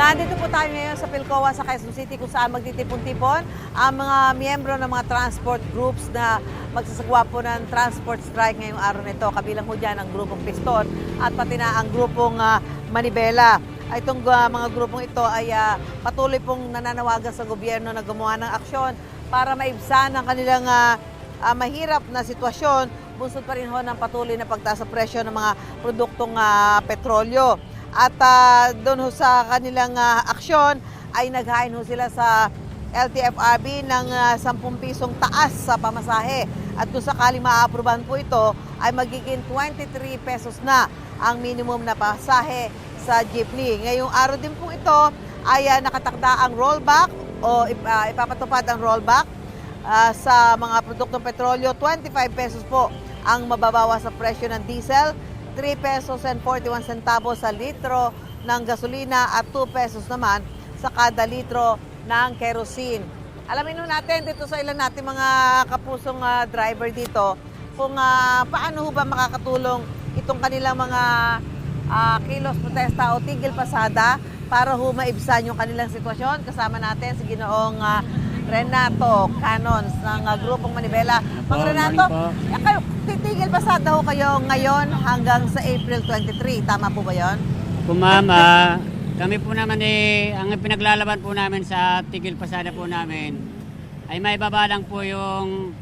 Nandito po tayo ngayon sa Pilcoa sa Quezon City kung saan magtitipon-tipon ang mga miyembro ng mga transport groups na magsasagwa po ng transport strike ngayong araw nito. Kabilang po dyan ang grupong Piston at pati na ang grupong Manibela. Itong mga grupong ito ay patuloy pong nananawagan sa gobyerno na gumawa ng aksyon para maibsan ang kanilang mahirap na sitwasyon. Bunsod pa rin ho ng patuloy na pagtaas sa presyo ng mga produktong petrolyo. At doon ho sa kanilang aksyon ay naghain ho sila sa LTFRB ng 10 pisong taas sa pamasahe. At kung sakaling maaaprobahan po ito ay magiging 23 pesos na ang minimum na pasahe sa jeepney. Ngayong araw din po ito ay nakatakda ang rollback o ipapatupad ang rollback sa mga produktong petrolyo. 25 pesos po ang mababawa sa presyo ng diesel, 3 pesos and 41 centavos sa litro ng gasolina at 2 pesos naman sa kada litro ng kerosene. Alamin natin dito sa ilan natin mga kapusong driver dito kung paano ba makakatulong itong kanilang mga kilos protesta o tigil pasada para maibsan yung kanilang sitwasyon. Kasama natin si Ginoong Renato Canons ng grupong Manibela. Mang Renato, kayo, titigil pasada ho kayo ngayon hanggang sa April 23. Tama po ba yun? Po ma'am, kami po naman ang pinaglalaban po namin sa tigil pasada po namin ay may baba lang po yung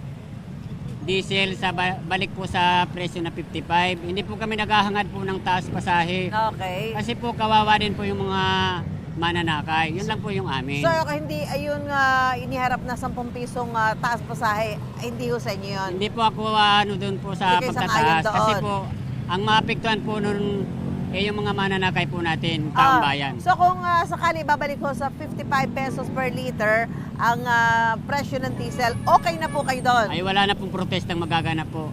diesel sa balik po sa presyo na 55. Hindi po kami naghahangad po ng taas pasahe. Okay. Kasi po kawawa din po yung mga mananakay. Yun lang po yung amin. So, hindi ayun iniharap na 10 pisong taas pasahe, hindi ho sa inyo yun? Hindi po ako doon po sa Hindi kayo sang-ayon pagtataas. doon. Kasi po, ang maapektuhan po nun yung mga mananakay po natin, taong bayan. So kung sakali babalik ko sa 55 pesos per liter ang presyo ng diesel, okay na po kayo doon? Ay wala na pong protestang magaganap po.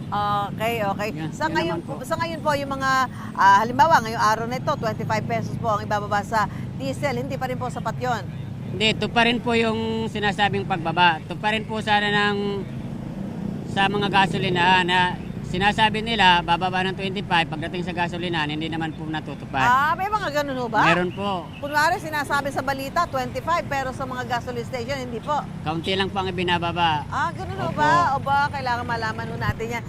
Okay. Yan, Sa yan ngayon po yung mga halimbawa ngayong araw na ito 25 pesos po ang ibababa sa diesel, hindi pa rin po sapat yon. Hindi, ito pa rin po yung sinasabing pagbaba. Ito pa rin po sana sa mga gasolina na sinasabi nila bababa ng 25, pagdating sa gasolina hindi naman po natutupad. May mga ganun ho ba? Meron po. Kunwari sinasabi sa balita 25 pero sa mga gasoline station hindi po. Kaunti lang po ang ibinababa. Ganun ho Opo. ba? O ba, kailangan malaman ho natin yan.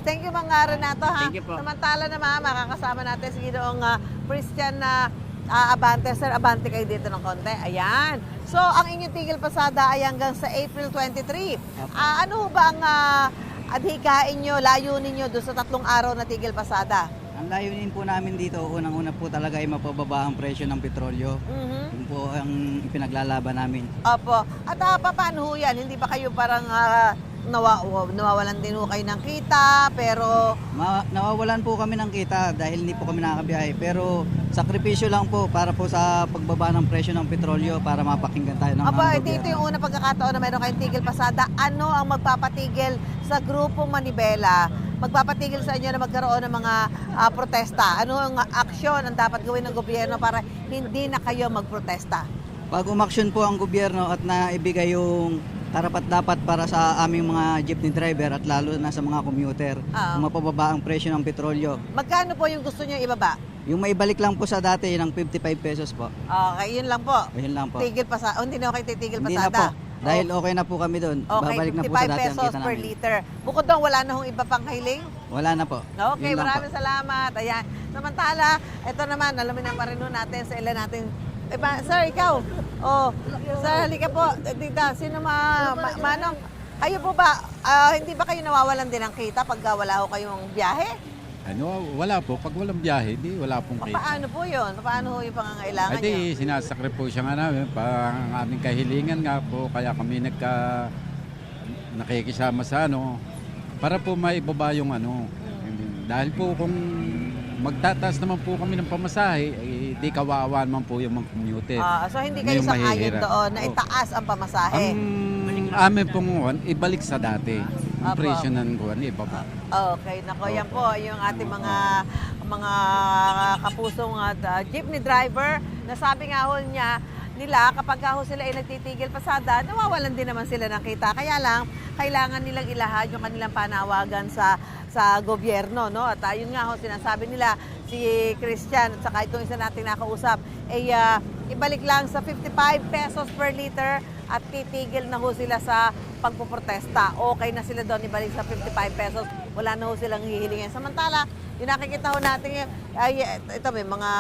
Thank you mga Renato ha. Thank you po. Samantala naman, makakasama natin si Ginoong Christian Abante. Sir, abante kayo dito ng konti. Ayan. So, ang inyong tigil pasada ay hanggang sa April 23. Ano ho ba ang adhikain nyo, layunin nyo doon sa 3 araw na tigil pasada? Ang layunin po namin dito, unang-una po talaga ay mapababa ang presyo ng petrolyo. Yun po ang ipinaglalaban namin. Opo. At paano ho yan? Hindi ba kayo parang nawawalan din ho kayo ng kita, pero Nawawalan po kami ng kita dahil hindi po kami nakakabiyahe. Pero sakripisyo lang po para po sa pagbaba ng presyo ng petrolyo para mapakinggan tayo ng Aba, gobyerno. dito yung unang pagkakataon na mayroon kayong tigil pasada. Ano ang magpapatigil sa grupong Manibela? Magpapatigil sa inyo na magkaroon ng mga protesta? Ano ang aksyon ang dapat gawin ng gobyerno para hindi na kayo magprotesta? Pag umaksyon po ang gobyerno at naibigay yung karapat-dapat para sa aming mga jeepney driver at lalo na sa mga commuter, kung mapababa ang presyo ng petrolyo. Magkano po yung gusto nyo ibaba? Yung maibalik lang po sa dati ng 55 pesos po. Okay, yun lang po. Ayun lang po. Tigil pasada. Hindi na kayo titigil Hindi na pasada. po. Dahil okay na po kami doon. Okay, Babalik na po 55 sa dati ang pesos kita per namin. liter. Bukod doon, wala na hong iba pang hiling? Wala na po. Okay, Yun lang maraming salamat. Ayan. Samantala, ito naman, alamin pa rin natin sa ilan natin. Sir, ikaw. Sir, halika po. Tita, sino manong? Kayo po ba, hindi ba kayo nawawalan din ng kita pag wala ho kayong biyahe? Wala po. Pag walang biyahe, wala pong kita. Paano po yun? Paano ho yung pangangailangan nyo? Sinasakri po siya nga namin. Ang aming kahilingan nga po. Kaya kami nakikisama sa para po maibaba yung Dahil po kung magtataas naman po kami ng pamasahe, di kawawa naman po yung mga commuter. So hindi kayo Yung sang-ayon mahihirap. doon na itaas ang pamasahe? Ang amin pong ibalik sa dati. Ang Apo. presyo ng ibaba. Okay, nako, yan po yung ating mga kapusong jeepney driver. Nasabi nga ho nila kapag ho sila ay nagtitigil pasada, nawawalan din naman sila ng kita. Kaya lang, kailangan nilang ilahad yung kanilang panawagan sa gobyerno, no? At yun nga ho, sinasabi nila si Christian at saka itong isa nating nakausap, ibalik lang sa 55 pesos per liter at titigil na ho sila sa pagpoprotesta. Okay na sila doon, ibalik sa 55 pesos. Wala na ho silang hihilingin. Samantala, yung nakikita ho natin, ito may mga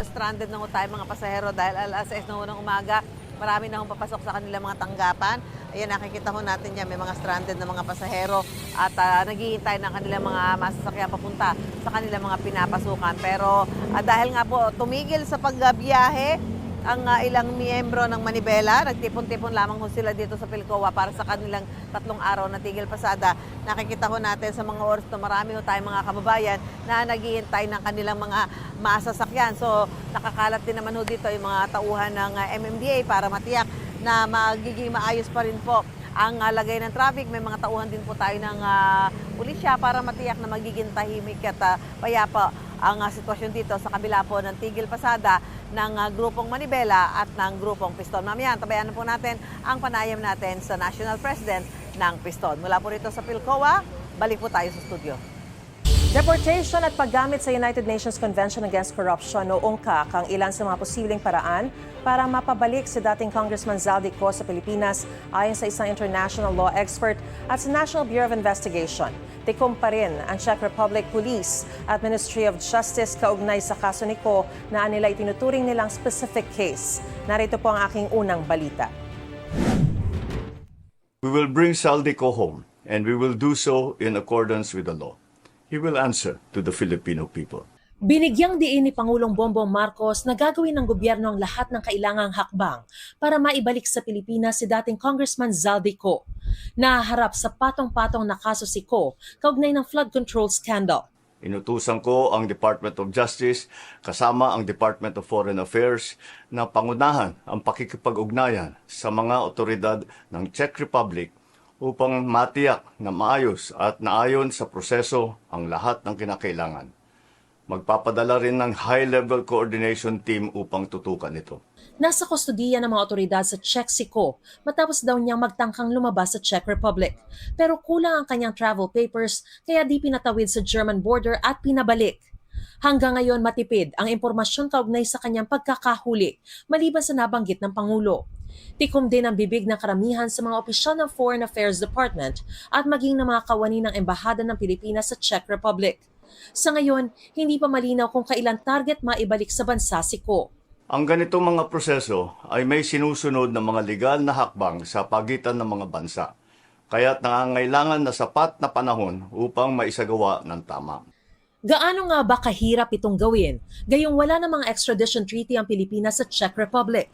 stranded na ho tayo, mga pasahero dahil alas 6 na ho ng umaga. Marami na hong papasok sa kanilang mga tanggapan. Ayan, nakikita ho natin yan, may mga stranded na mga pasahero at naghihintay ng kanilang mga masasakyan papunta sa kanilang mga pinapasukan. Pero dahil nga po tumigil sa pagbiyahe ang ilang miyembro ng Manibela, nagtipon-tipon lamang ho sila dito sa Pilcoa para sa kanilang 3 araw na tigil pasada. Nakikita ho natin sa mga oras na marami ho tayong mga kababayan na naghihintay ng kanilang mga masasakyan. So nakakalat din naman ho dito yung mga tauhan ng MMDA para matiyak na magiging maayos pa rin po ang lagay ng traffic. May mga tauhan din po tayo ng pulisya para matiyak na magiging tahimik at payapa ang sitwasyon dito sa kabila po ng tigil pasada ng grupong Manibela at ng grupong Piston. Mamaya, tabayan na po natin ang panayam natin sa National President ng Piston. Mula po rito sa Pilcoa, balik po tayo sa studio. Deportation at paggamit sa United Nations Convention Against Corruption o UNCAC ang ilan sa mga posibleng paraan para mapabalik si dating Congressman Zaldico sa Pilipinas ayon sa isang international law expert at sa National Bureau of Investigation. Tikom pa rin ang Czech Republic Police at Ministry of Justice kaugnay sa kaso ni Ko na nila itinuturing nilang specific case. Narito po ang aking unang balita. We will bring Zaldico home, and we will do so in accordance with the law. He will answer to the Filipino people. Binigyang diin ni Pangulong Bongbong Marcos na gagawin ng gobyerno ang lahat ng kailangang hakbang para maibalik sa Pilipinas si dating Congressman Zaldico. Naharap sa patong-patong na kaso si Ko kaugnay ng flood control scandal. Inutusan ko ang Department of Justice kasama ang Department of Foreign Affairs na pangunahan ang pakikipag-ugnayan sa mga otoridad ng Czech Republic upang matiyak na maayos at naayon sa proseso ang lahat ng kinakailangan. Magpapadala rin ng high-level coordination team upang tutukan ito. Nasa kustodiya ng mga otoridad sa Czech si Ko matapos daw niyang magtangkang lumabas sa Czech Republic. Pero kulang ang kanyang travel papers kaya di pinatawid sa German border at pinabalik. Hanggang ngayon matipid ang impormasyon kaugnay sa kanyang pagkakahuli maliban sa nabanggit ng Pangulo. Tikom din ang bibig ng karamihan sa mga opisyal ng Foreign Affairs Department at maging ng mga kawani ng Embahada ng Pilipinas sa Czech Republic. Sa ngayon, hindi pa malinaw kung kailan target maibalik sa bansa si Ko. Ang ganitong mga proseso ay may sinusunod na mga legal na hakbang sa pagitan ng mga bansa, kaya't nangangailangan na sapat na panahon upang maisagawa ng tama. Gaano nga ba kahirap itong gawin, gayong wala namang extradition treaty ang Pilipinas sa Czech Republic?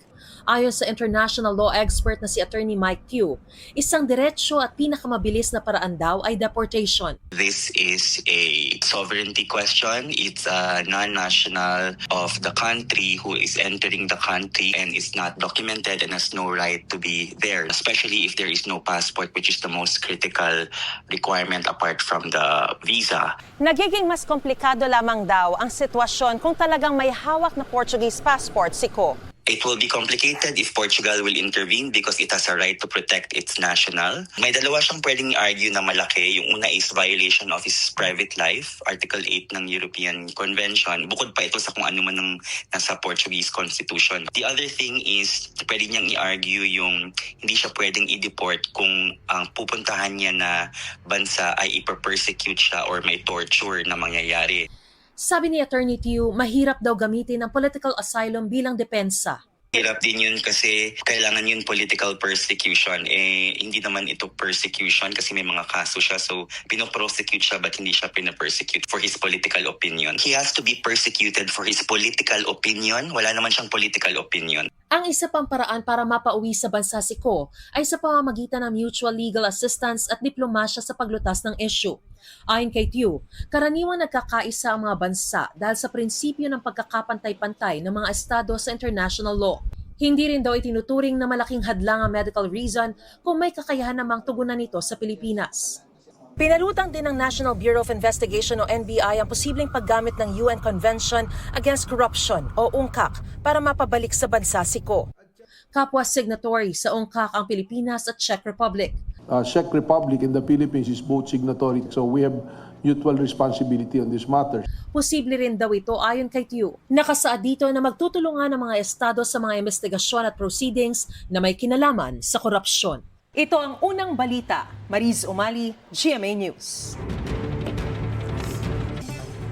Ayon sa international law expert na si Attorney Mike Q, isang diretsyo at pinakamabilis na paraan daw ay deportation. This is a sovereignty question. It's a non-national of the country who is entering the country and is not documented and has no right to be there, especially if there is no passport, which is the most critical requirement apart from the visa. Nagiging mas komplikado lamang daw ang sitwasyon kung talagang may hawak na Portuguese passport si Ko. It will be complicated if Portugal will intervene because it has a right to protect its national. May dalawa siyang pwedeng i-argue na malaki. Yung una is violation of his private life, Article 8 ng European Convention. Bukod pa ito sa kung ano man ng nasa Portuguese Constitution. The other thing is, pwede niyang i-argue yung hindi siya pwedeng i-deport kung ang pupuntahan niya na bansa ay iper-persecute siya or may torture na mangyayari. Sabi ni Attorney Tiu, mahirap daw gamitin ang political asylum bilang depensa. Hirap din yun kasi kailangan yun political persecution. Hindi naman ito persecution kasi may mga kaso siya. So, pinoprosecute siya but hindi siya pinapersecute for his political opinion. He has to be persecuted for his political opinion. Wala naman siyang political opinion. Ang isa pang paraan para mapauwi sa bansa si Ko ay sa pamamagitan ng mutual legal assistance at diplomasya sa paglutas ng issue. Ayon kay Tiu, karaniwang nagkakaisa ang mga bansa dahil sa prinsipyo ng pagkakapantay-pantay ng mga estado sa international law. Hindi rin daw itinuturing na malaking hadlang ang medical reason kung may kakayahan namang tugunan nito sa Pilipinas. Pinalutang din ng National Bureau of Investigation o NBI ang posibleng paggamit ng UN Convention Against Corruption o UNCAC para mapabalik sa bansa si Ko. Kapwa signatory sa UNCAC ang Pilipinas at Czech Republic. Czech Republic and the Philippines is both signatory. So we have mutual responsibility on this matter. Posible rin daw ito ayon kay Tiu. Nakasaad dito na magtutulungan ang mga estado sa mga investigasyon at proceedings na may kinalaman sa korupsyon. Ito ang unang balita. Mariz Umali, GMA News.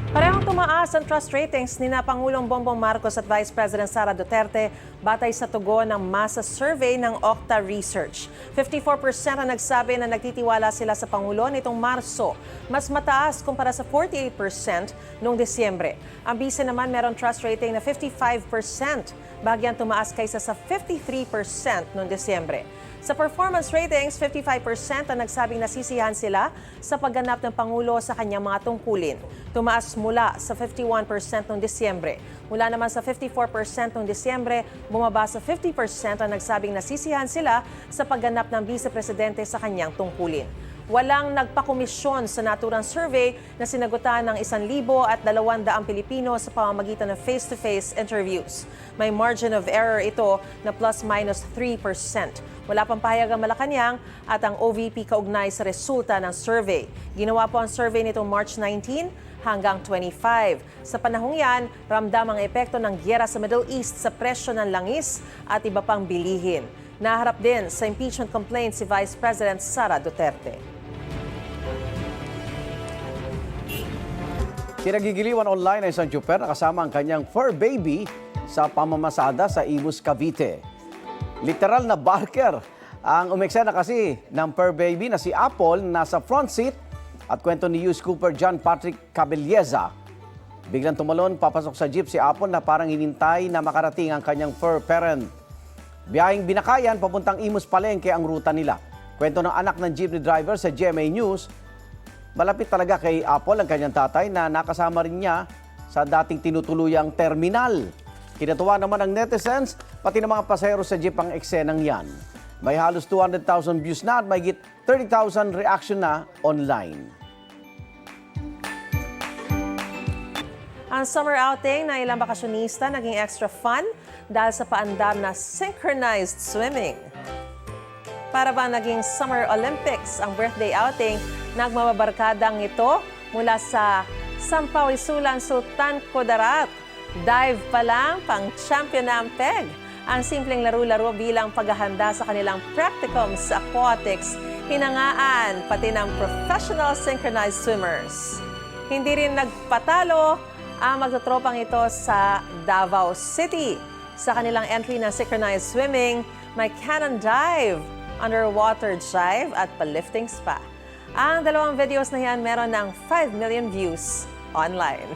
Parehong tumaas ang trust ratings ni na Pangulong Bongbong Marcos at Vice President Sara Duterte batay sa tugon ng masa survey ng Octa Research. 54% ang nagsabi na nagtitiwala sila sa Pangulo nitong Marso, mas mataas kumpara sa 48% noong Disyembre. Ang bise naman meron trust rating na 55%, bagyang tumaas kaysa sa 53% noong Disyembre. Sa performance ratings, 55% ang nagsabing nasisiyahan sila sa pagganap ng Pangulo sa kanyang mga tungkulin. Tumaas mula sa 51% noong Disyembre. Mula naman sa 54% noong Disyembre, bumaba sa 50% ang nagsabing nasisiyahan sila sa pagganap ng Vice Presidente sa kanyang tungkulin. Walang nagpakomisyon sa naturang survey na sinagutan ng 1,200 Pilipino sa pamamagitan ng face-to-face interviews. May margin of error ito na plus-minus 3%. Wala pang pahayag ang Malacanang at ang OVP kaugnay sa resulta ng survey. Ginawa po ang survey nitong March 19 hanggang 25. Sa panahong yan, ramdam ang epekto ng gyera sa Middle East sa presyo ng langis at iba pang bilihin. Naharap din sa impeachment complaint si Vice President Sara Duterte. Kinagigiliwan online ay isang tsuper na kasama ang kanyang fur baby sa pamamasada sa Imus, Cavite. Literal na barker ang umeksena kasi ng fur baby na si Apple nasa front seat at kwento ni News Cooper John Patrick Cabelleza. Biglang tumalon papasok sa jeep si Apple na parang hinintay na makarating ang kanyang fur parent. Biyaheng Binakayan papuntang Imus Palengke ang ruta nila. Kwento ng anak ng jeepney driver sa GMA News, malapit talaga kay Apple ang kanyang tatay na nakasama rin niya sa dating tinutuluyang terminal. Kinatuwa naman ng netizens, pati ng mga pasahero sa jeep ang eksenang yan. May halos 200,000 views na at may 30,000 reaction na online. Ang summer outing na ilang bakasyonista naging extra fun dahil sa paandar na synchronized swimming. Para bang naging Summer Olympics ang birthday outing, nagmababarkadang ito mula sa Sampaw-Isulan, Sultan Kudarat. Dive pa lang, pang-champion na ang PEG. Ang simpleng laro-laro bilang paghahanda sa kanilang practicums sa aquatics, hinangaan pati ng professional synchronized swimmers. Hindi rin nagpatalo ang magtutropang ito sa Davao City. Sa kanilang entry ng synchronized swimming, may cannon dive, underwater dive at palifting spa. Ang dalawang videos na yan meron ng 5 million views online.